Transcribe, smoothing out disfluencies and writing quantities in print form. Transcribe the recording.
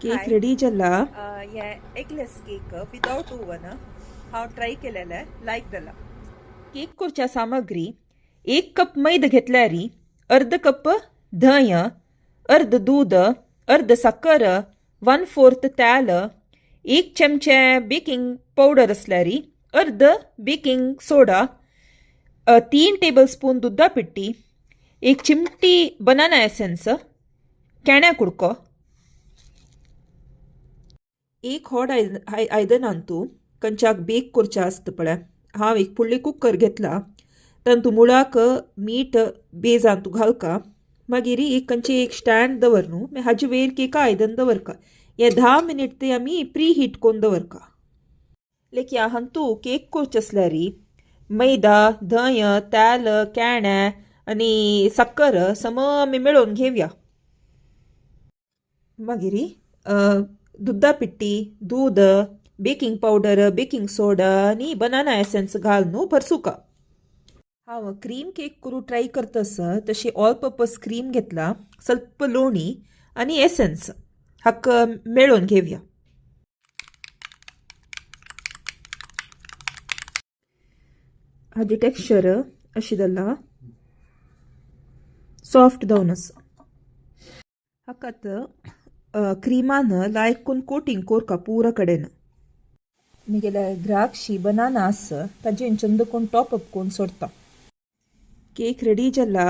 Cake ready जाला. हे eggless cake without oven हांव ट्राय केलेले लायक जाला. केक करच्या सामग्री 1 कप मैद घेतल्यारी, अर्ध कप धंय, अर्ध दूध, अर्ध साखर, 1/4 तेल, 1 चमचे बेकिंग पावडर असल्यारी, अर्ध बेकिंग सोडा, 3 टेबलस्पून दुधा पिट्टी, 1 चिमटी बनाना एसेन्स, केण्या कुडको, 1 व्हड आयदनांतू कंचाक बेक करचें आसता पळय. हांव एक फुडली कुकर घेतला. तांतू मुळाक मीठ बेजांतू घालका. मागीर एक स्टँड दवर न्हू, मागीर हाजे वयर केका आयदन दवरका. हे 10 मिनिट ते आमी प्री हीट करून दवरका. लेकी हांतू केक करचे असल्यार मैदा, धंय, तेल, केणे आनी साखर सम आमी मेळोवन घेवया. मागीर दुधा पिट्टी, दूध, बेकिंग पावडर, बेकिंग सोडा आनी बनाना एसेन्स घालून भरसुका. हांव क्रीम केक करू ट्राय करतस तशी ऑल पर्पज क्रीम घेतला, ಸ್ವಲ್ಪ लोणी आनी एसेन्स हाक मेळोवन घेवया. हाजी टेक्स्चर अशी जाला, सॉफ्ट जावन आसा. हाकात क्रीमान लायक करून कोटिंग कोरका पूरा कडेन. मिगेले द्राक्षी बनाना आसा ताजे चंद कोण टॉप अप कोण सोडता. केक रेडी जाला.